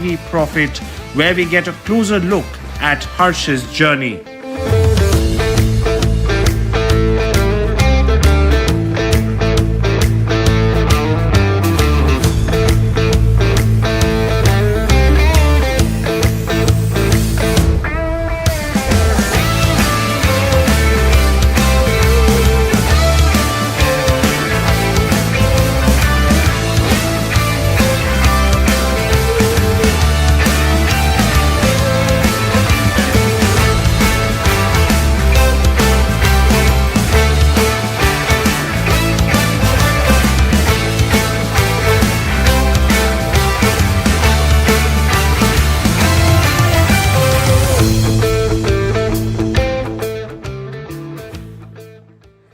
NDTV Profit, where we get a closer look at Harsh's journey.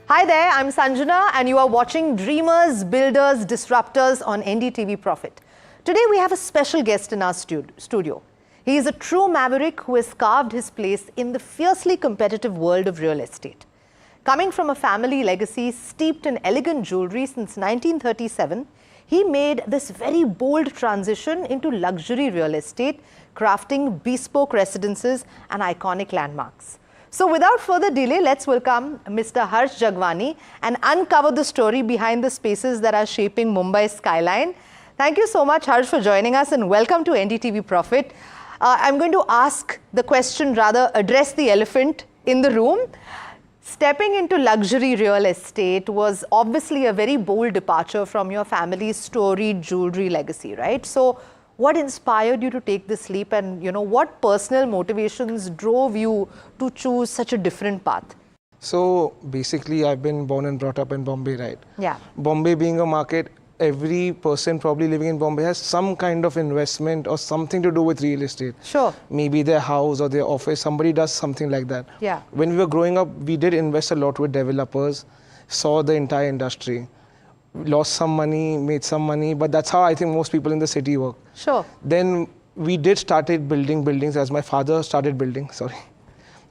Hi there, I'm Sanjana and you are watching Dreamers, Builders, Disruptors on NDTV Profit. Today we have a special guest in our studio. He is a true maverick who has carved his place in the fiercely competitive world of real estate. Coming from a family legacy steeped in elegant jewelry since 1937, he made this very bold transition into luxury real estate, crafting bespoke residences and iconic landmarks. So without further delay, let's welcome Mr. Harsh Jagwani and uncover the story behind the spaces that are shaping Mumbai's skyline. Thank you so much, Harsh, for joining us and welcome to NDTV Profit. I'm going to ask the question, rather address the elephant in the room. Stepping into luxury real estate was obviously a very bold departure from your family's storied jewelry legacy, right? So what inspired you to take this leap and, what personal motivations drove you to choose such a different path? So basically, I've been born and brought up in Bombay, right? Yeah. Bombay being a market, every person probably living in Bombay has some kind of investment or something to do with real estate. Sure. Maybe their house or their office, somebody does something like that. Yeah. When we were growing up, we did invest a lot with developers, saw the entire industry. Lost some money, made some money, but that's how I think most people in the city work. Sure. Then we started building buildings as my father started building,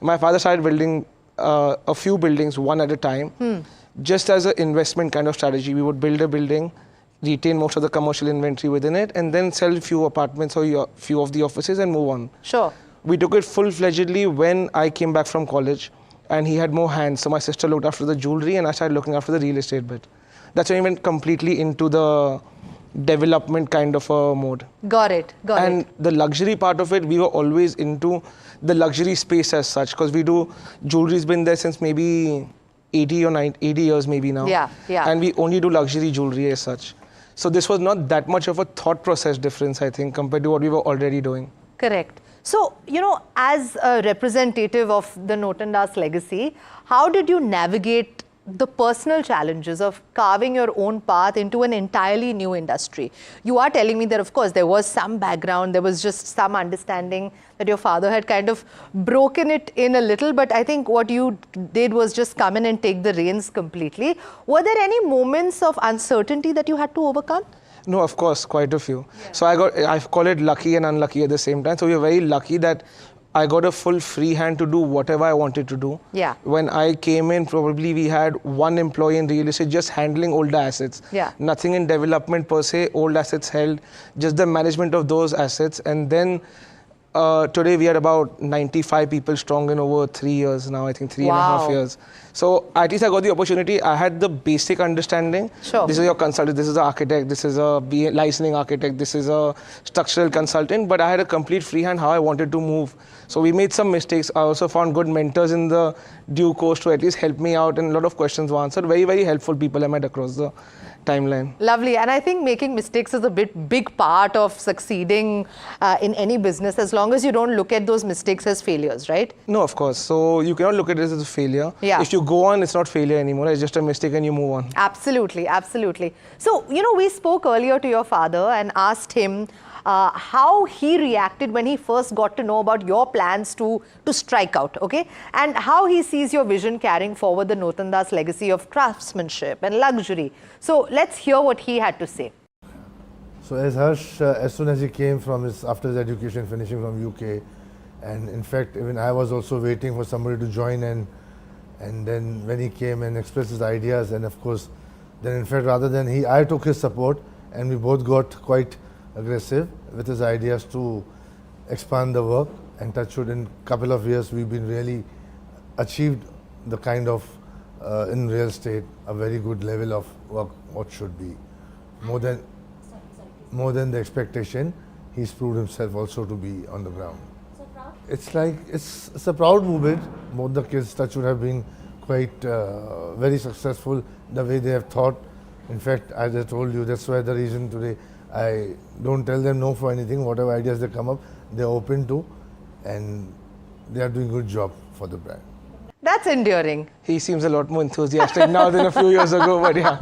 My father started building a few buildings one at a time. Just as an investment kind of strategy. We would build a building, retain most of the commercial inventory within it, and then sell a few apartments or a few of the offices and move on. Sure. We took it full-fledgedly when I came back from college and he had more hands. So my sister looked after the jewelry and I started looking after the real estate bit. That's when we went completely into the development kind of a mode. Got it. And the luxury part of it, we were always into the luxury space as such, because we do, jewelry's been there since maybe 80 or 80 years maybe now. Yeah. And we only do luxury jewelry as such. So this was not that much of a thought process difference, I think, compared to what we were already doing. Correct. So, as a representative of the Notandas legacy, how did you navigate the personal challenges of carving your own path into an entirely new industry? You are telling me that, of course, there was some background, there was just some understanding that your father had kind of broken it in a little, but I think what you did was just come in and take the reins completely. Were there any moments of uncertainty that you had to overcome? No, of course, quite a few. Yeah. So I call it lucky and unlucky at the same time. So we were very lucky that I got a full free hand to do whatever I wanted to do. Yeah. When I came in, probably we had one employee in real estate just handling older assets. Yeah. Nothing in development per se, old assets held, just the management of those assets. And then today we are about 95 people strong in over 3 years now, I think 3.5 years. So at least I got the opportunity. I had the basic understanding. Sure. This is your consultant, this is an architect, this is a licensing architect, this is a structural consultant, but I had a complete free hand how I wanted to move. So we made some mistakes. I also found good mentors in the due course to at least help me out, and a lot of questions were answered. Very, very helpful people I met across the timeline. Lovely. And I think making mistakes is a big part of succeeding in any business, as long as you don't look at those mistakes as failures, right? No, of course. So you cannot look at it as a failure. Yeah. If you go on, it's not failure anymore. It's just a mistake and you move on. Absolutely. Absolutely. So, we spoke earlier to your father and asked him how he reacted when he first got to know about your plans to strike out, okay? And how he sees your vision carrying forward the Notandas legacy of craftsmanship and luxury. So let's hear what he had to say. So as Harsh, as soon as he came after his education, finishing from UK, and in fact, even I was also waiting for somebody to join, and then when he came and expressed his ideas, and of course, then in fact, rather than I took his support, and we both got quite aggressive. with his ideas to expand the work, and touch wood, in a couple of years we've been really achieved the kind of in real estate a very good level of work what should be more than the expectation. He's proved himself also to be on the ground. So proud? It's like it's a proud moment. Both the kids touch wood have been quite very successful the way they have thought. In fact, as I told you, that's why the reason today I don't tell them no for anything. Whatever ideas they come up, they're open to, and they are doing a good job for the brand. That's endearing. He seems a lot more enthusiastic now than a few years ago, but yeah.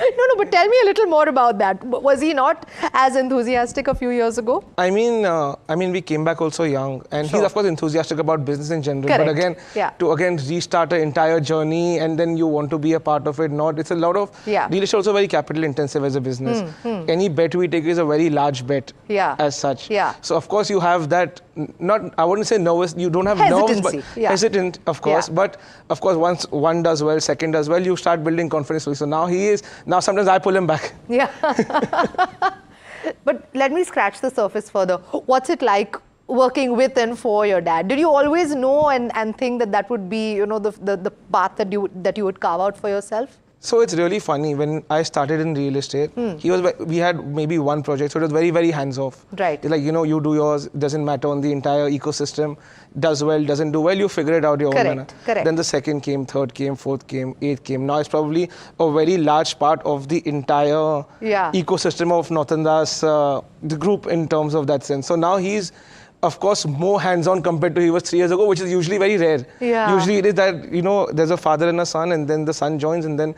No, but tell me a little more about that. Was he not as enthusiastic a few years ago? I mean, we came back also young, and he's of course enthusiastic about business in general. Correct. But again, to again restart an entire journey, and then you want to be a part of it. Not, it's a lot of real estate also very capital intensive as a business. Any bet we take is a very large bet as such. So of course you have that. Not, I wouldn't say nervous. You don't have nerves, but hesitant, of course. But of course, once one does well, second does well, you start building confidence. So now he is. Now sometimes I pull him back. Yeah. But let me scratch the surface further. What's it like working with and for your dad? Did you always know and think that that would be, you know, the path that you would carve out for yourself? So it's really funny, when I started in real estate, we had maybe one project, so it was very, very hands-off. Right. It's like, you know, you do yours, doesn't matter on the entire ecosystem, does well, doesn't do well, you figure it out your own manner. Correct. Then the second came, third came, fourth came, eighth came. Now it's probably a very large part of the entire ecosystem of Notandas, the group in terms of that sense. So now he's, of course, more hands-on compared to he was 3 years ago, which is usually very rare. Usually it is that, you know, there's a father and a son, and then the son joins, and then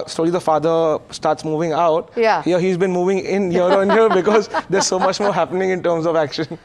slowly the father starts moving out. Here he's been moving in year on year because there's so much more happening in terms of action.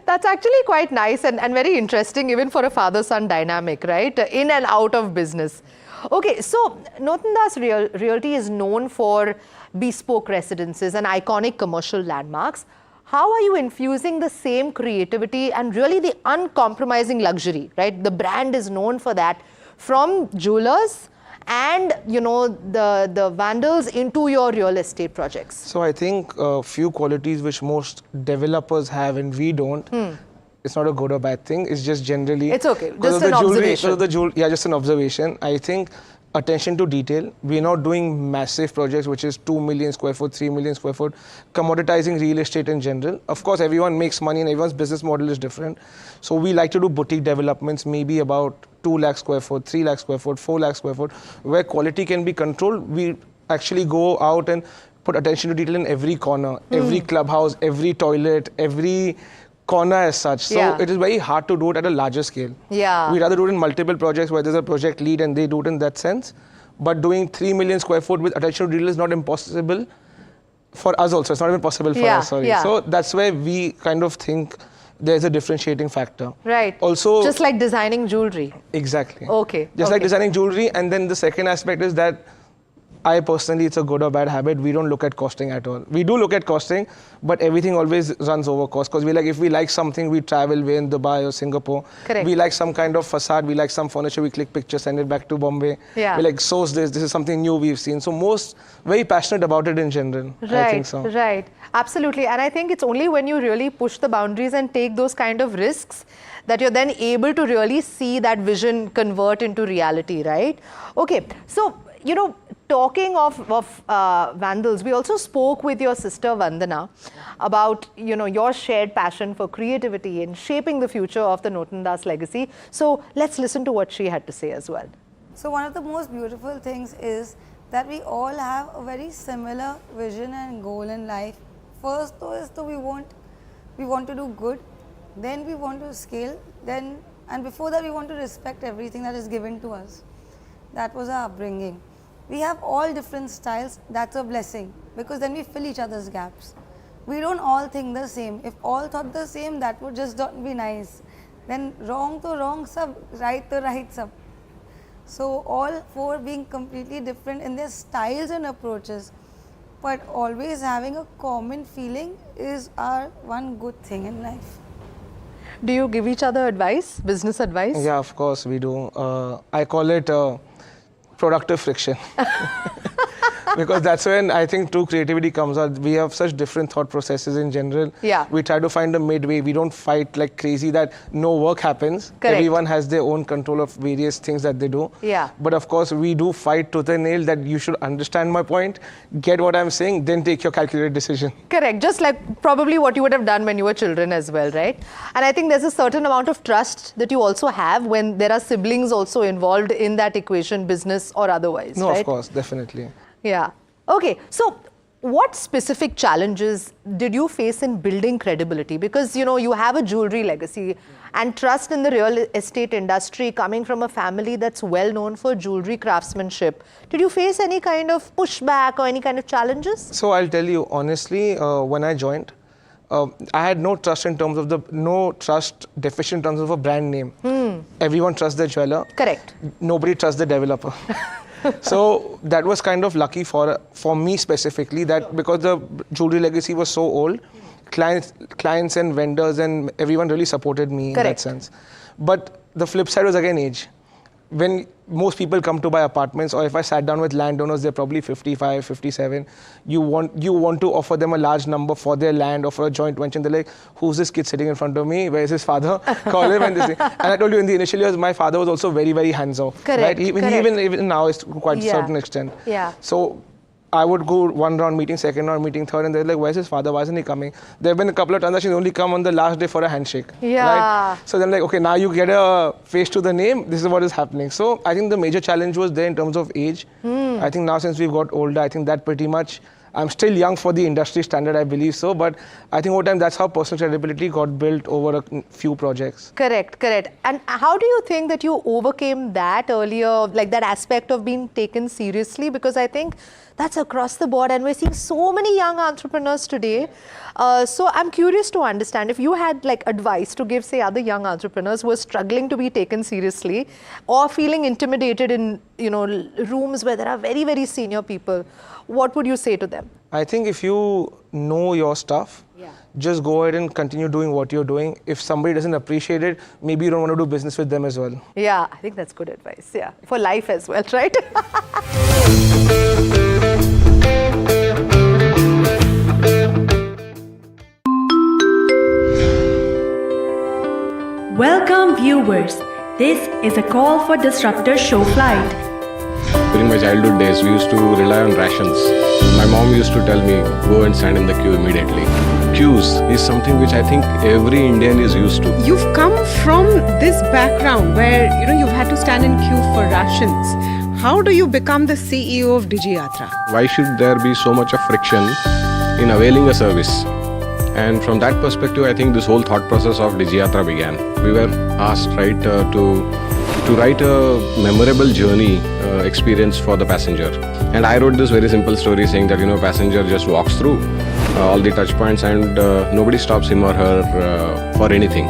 That's actually quite nice and very interesting, even for a father-son dynamic, right? In and out of business. Okay, so Notandas Realty is known for bespoke residences and iconic commercial landmarks. How are you infusing the same creativity and really the uncompromising luxury, right? The brand is known for that, from jewelers and, you know, the vandals into your real estate projects? So I think a few qualities which most developers have and we don't. It's not a good or bad thing. It's just generally. It's okay. Just an observation. Just an observation. I think attention to detail. We're not doing massive projects, which is 2 million square foot, 3 million square foot, commoditizing real estate in general. Of course, everyone makes money and everyone's business model is different. So we like to do boutique developments, maybe about 2 lakh square foot, 3 lakh square foot, 4 lakh square foot, where quality can be controlled. We actually go out and put attention to detail in every corner, every clubhouse, every toilet, every corner as such. So it is very hard to do it at a larger scale. We'd rather do it in multiple projects where there's a project lead and they do it in that sense. But doing 3 million square foot with attention to detail is not impossible for us also. It's not even possible for us, sorry. So that's where we kind of think there's a differentiating factor. Right. Also, just like designing jewelry. Exactly. Okay. Just like designing jewelry. And then the second aspect is that I personally, it's a good or bad habit, we don't look at costing at all. We do look at costing, but everything always runs over cost. Because if we like something, we travel, we're in Dubai or Singapore. Correct. We like some kind of facade, we like some furniture, we click pictures, send it back to Bombay. We like, source this is something new we've seen. So most, very passionate about it in general. Right, I think so. Right, absolutely. And I think it's only when you really push the boundaries and take those kind of risks that you're then able to really see that vision convert into reality, right? Okay, so, you know, talking of vandals, we also spoke with your sister Vandana about, you know, your shared passion for creativity and shaping the future of the Notandas legacy. So let's listen to what she had to say as well. So one of the most beautiful things is that we all have a very similar vision and goal in life. First though is that we want to do good, then we want to scale, and before that we want to respect everything that is given to us. That was our upbringing. We have all different styles. That's a blessing, because then we fill each other's gaps. We don't all think the same. If all thought the same, that would just not be nice. Then wrong to wrong sab, right to right sab. So all four being completely different in their styles and approaches, but always having a common feeling is our one good thing in life. Do you give each other advice, business advice? Yeah, of course we do. I call it productive friction. Because that's when I think true creativity comes out. We have such different thought processes in general. Yeah. We try to find a midway. We don't fight like crazy that no work happens. Correct. Everyone has their own control of various things that they do. Yeah. But of course, we do fight tooth and nail that you should understand my point, get what I'm saying, then take your calculated decision. Correct. Just like probably what you would have done when you were children as well, right? And I think there's a certain amount of trust that you also have when there are siblings also involved in that equation, business or otherwise, No, right? of course, definitely. Yeah. Okay. So what specific challenges did you face in building credibility? Because, you know, you have a jewelry legacy and trust in the real estate industry coming from a family that's well known for jewelry craftsmanship. Did you face any kind of pushback or any kind of challenges? So I'll tell you honestly, when I joined, I had no trust in terms of no trust deficient in terms of a brand name. Everyone trusts the jeweler. Correct. Nobody trusts the developer. So that was kind of lucky for me specifically, that because the jewelry legacy was so old, clients and vendors and everyone really supported me in that sense. But the flip side was again age. When most people come to buy apartments, or if I sat down with landowners, they're probably 55, 57. You want to offer them a large number for their land or for a joint venture. They're like, who's this kid sitting in front of me? Where's his father? Call him and this thing. And I told you in the initial years, my father was also very, very hands-off. Correct. Right? Even now, is quite a certain extent. Yeah. So I would go one round meeting, second round meeting, third, and they're like, where's his father? Why isn't he coming? There have been a couple of transactions only come on the last day for a handshake. Yeah. Right? So then like, okay, now you get a face to the name. This is what is happening. So I think the major challenge was there in terms of age. I think now since we've got older, I think that pretty much, I'm still young for the industry standard, I believe so. But I think over time, that's how personal credibility got built over a few projects. Correct, correct. And how do you think that you overcame that earlier, like that aspect of being taken seriously? Because I think that's across the board and we're seeing so many young entrepreneurs today. So I'm curious to understand if you had like advice to give, say, other young entrepreneurs who are struggling to be taken seriously or feeling intimidated in, you know, rooms where there are very, very senior people, what would you say to them? I think if you know your stuff, just go ahead and continue doing what you're doing. If somebody doesn't appreciate it, maybe you don't want to do business with them as well. Yeah, I think that's good advice. Yeah, for life as well, right? Welcome viewers. This is a call for Disruptor show flight. During my childhood days, we used to rely on rations. My mom used to tell me, go and stand in the queue immediately. Queues is something which I think every Indian is used to. You've come from this background where, you know, you've had to stand in queue for rations. How do you become the CEO of DigiYatra? Why should there be so much of friction in availing a service? And from that perspective, I think this whole thought process of DigiYatra began. We were asked, right, to write a memorable journey experience for the passenger. And I wrote this very simple story saying that, you know, passenger just walks through all the touch points and nobody stops him or her for anything.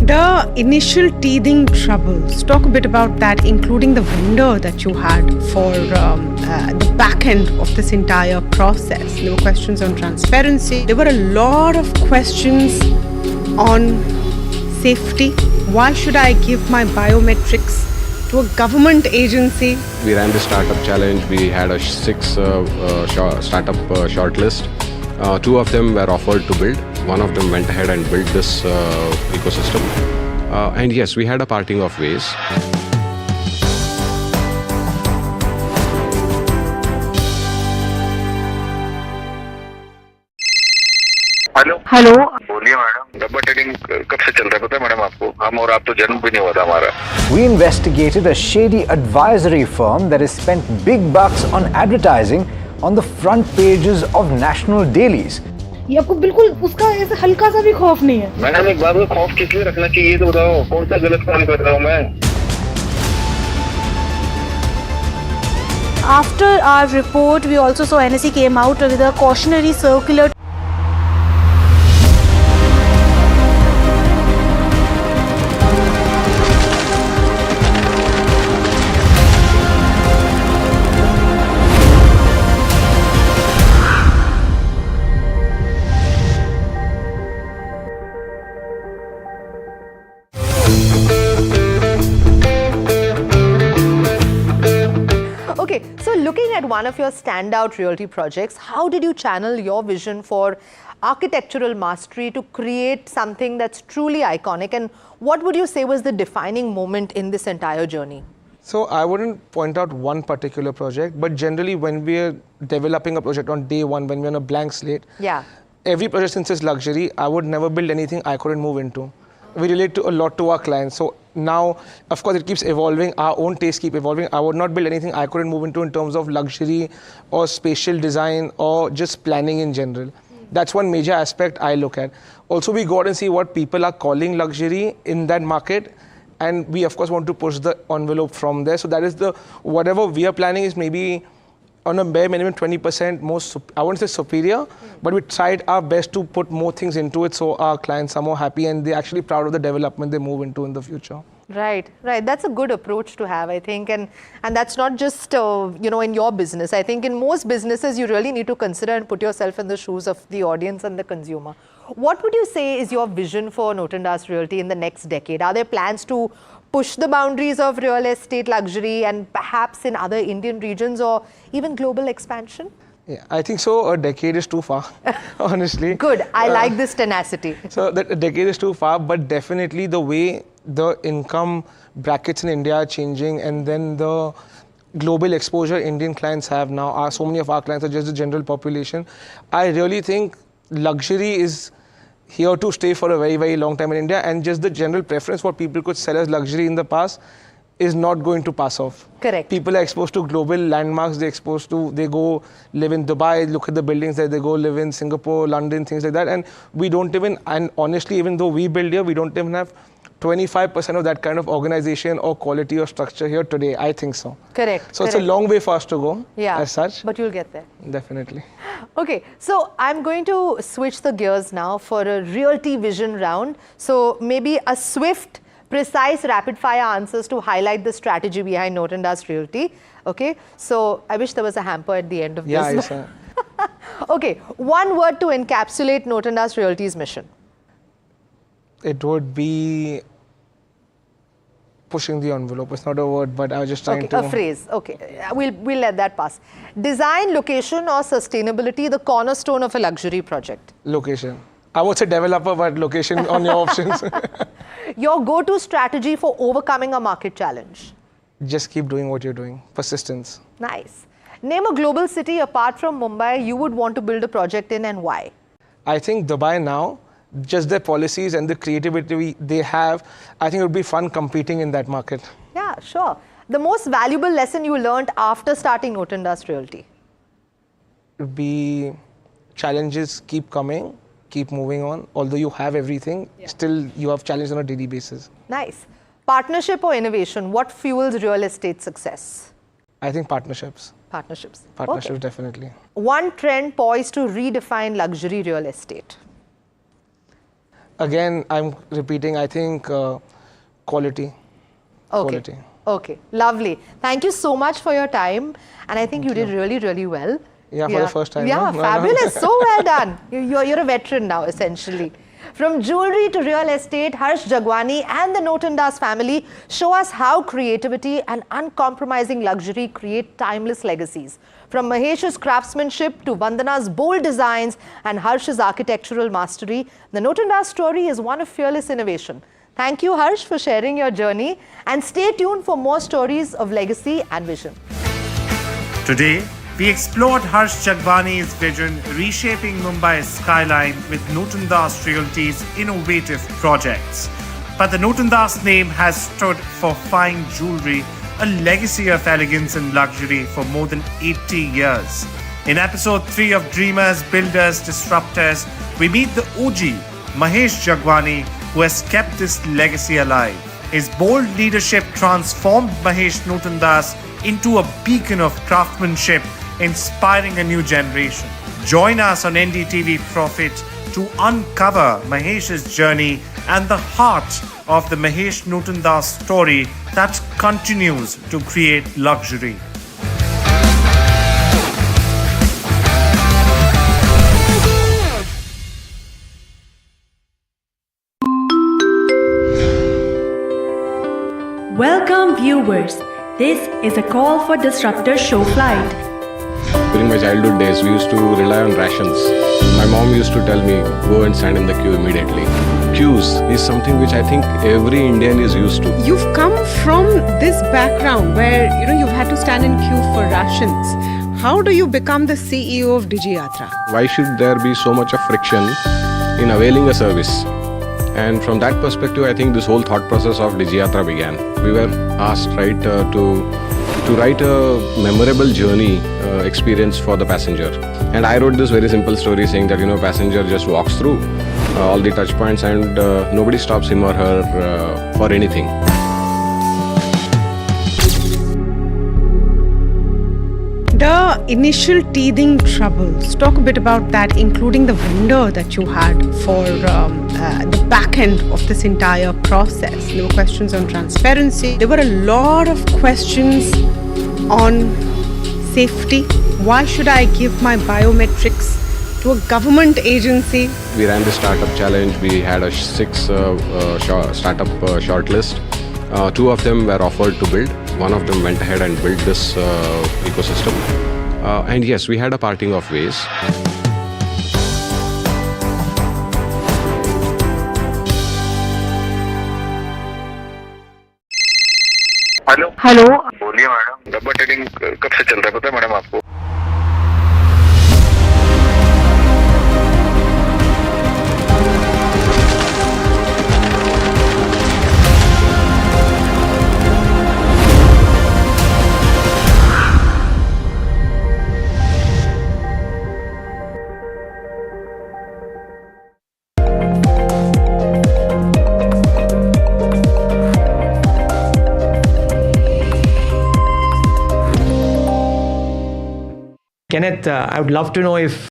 The initial teething troubles, talk a bit about that, including the vendor that you had for the back end of this entire process. There were questions on transparency. There were a lot of questions on safety. Why should I give my biometrics to a government agency? We ran the startup challenge. We had a 6 startup shortlist. 2 of them were offered to build. One of them went ahead and built this ecosystem. And yes, we had a parting of ways. Hello बोलिए madam, डब्बा trading कब से चल रहा है पता है madam आपको? हम और आप तो जन्म भी नहीं हुआ था हमारा. We investigated a shady advisory firm that has spent big bucks on advertising on the front pages of national dailies. ये आपको बिल्कुल उसका ऐसे हल्का सा भी खौफ नहीं है. मैडम एक बात का खौफ किस लिए रखना चाहिए तो बताओ, कौन सा गलत काम कर रहा हूँ मैं? After our report, we also saw NSE came out with a cautionary circular. at one of your standout realty projects, how did you channel your vision for architectural mastery to create something that's truly iconic? And what would you say was the defining moment in this entire journey? So I wouldn't point out one particular project, but generally when we are developing a project on day one, when we're on a blank slate, every project, since it's luxury, I would never build anything I couldn't move into. We relate a lot to our clients. So now, of course, it keeps evolving. Our own tastes keep evolving. I would not build anything I couldn't move into in terms of luxury or spatial design or just planning in general. That's one major aspect I look at. Also, we go out and see what people are calling luxury in that market. And we, of course, want to push the envelope from there. So that is whatever we are planning is maybe on a bare minimum 20% more, I wouldn't say superior, but we tried our best to put more things into it so our clients are more happy and they're actually proud of the development they move into in the future. Right. That's a good approach to have, I think. And that's not just, in your business. I think in most businesses, you really need to consider and put yourself in the shoes of the audience and the consumer. What would you say is your vision for Notandas Realty in the next decade? Are there plans to push the boundaries of real estate luxury and perhaps in other Indian regions or even global expansion? Yeah, I think so. A decade is too far, honestly. Good. I like this tenacity. So a decade is too far, but definitely the way the income brackets in India are changing and then the global exposure Indian clients have now, so many of our clients are just the general population. I really think luxury is here to stay for a very, very long time in India, and just the general preference what people could sell as luxury in the past is not going to pass off. Correct. People are exposed to global landmarks, they go live in Dubai, look at the buildings there, they go live in Singapore, London, things like that, and we don't even, and honestly, even though we build here, we don't even have 25% of that kind of organization or quality or structure here today, I think so. Correct. So it's a long way for us to go, as such. But you'll get there. Definitely. Okay, so I'm going to switch the gears now for a realty vision round. So maybe a swift, precise, rapid-fire answers to highlight the strategy behind Notandas Realty. Okay, so I wish there was a hamper at the end of this. Yeah, yes, sir. Okay, one word to encapsulate Notandas Realty's mission. It would be pushing the envelope. It's not a word, but I was just trying to... a phrase. Okay, we'll let that pass. Design, location or sustainability, the cornerstone of a luxury project? Location. I would say developer, but location on your options. Your go-to strategy for overcoming a market challenge? Just keep doing what you're doing. Persistence. Nice. Name a global city apart from Mumbai you would want to build a project in and why? I think Dubai now, just their policies and the creativity they have, I think it would be fun competing in that market. Yeah, sure. The most valuable lesson you learned after starting Notandas Realty? It would be challenges keep coming, keep moving on. Although you have everything, still you have challenges on a daily basis. Nice. Partnership or innovation, what fuels real estate success? I think partnerships. Partnerships. Partnerships, definitely. One trend poised to redefine luxury real estate? Again, I'm repeating, I think quality. Quality. Okay, lovely. Thank you so much for your time. And I think you did really, really well. Yeah, for the first time. Yeah, fabulous. So well done. You're a veteran now, essentially. From jewelry to real estate, Harsh Jagwani and the Notandas family show us how creativity and uncompromising luxury create timeless legacies. From Mahesh's craftsmanship to Vandana's bold designs and Harsh's architectural mastery, the Notandas story is one of fearless innovation. Thank you, Harsh, for sharing your journey, and stay tuned for more stories of legacy and vision. Today, we explored Harsh Jagwani's vision, reshaping Mumbai's skyline with Notandas Realty's innovative projects. But the Notandas name has stood for fine jewelry, a legacy of elegance and luxury for more than 80 years. In episode 3 of Dreamers, Builders, Disruptors, we meet the OG, Mahesh Jagwani, who has kept this legacy alive. His bold leadership transformed Mahesh Notandas into a beacon of craftsmanship, inspiring a new generation. Join us on NDTV Profit to uncover Mahesh's journey and the heart of the Mahesh Notandas story that continues to create luxury. Welcome viewers. This is a call for Disruptor show flight. During my childhood days, we used to rely on rations. My mom used to tell me, go and stand in the queue immediately. Queues is something which I think every Indian is used to. You've come from this background where you've had to stand in queue for rations. How do you become the CEO of DigiYatra? Why should there be so much of friction in availing a service? And from that perspective, I think this whole thought process of DigiYatra began. We were asked, right, to write a memorable journey experience for the passenger. And I wrote this very simple story saying that, passenger just walks through all the touch points and nobody stops him or her for anything. The initial teething troubles, talk a bit about that, including the vendor that you had for the back end of this entire process. There were questions on transparency. There were a lot of questions on safety. Why should I give my biometrics to a government agency? We ran the startup challenge. We had a 6 startup shortlist. 2 of them were offered to build. One of them went ahead and built this ecosystem. And yes, we had a parting of ways. Hello बोलिए madam, डब्बा tending कब से चल रहा है पता है madam आपको? Kenneth, I would love to know if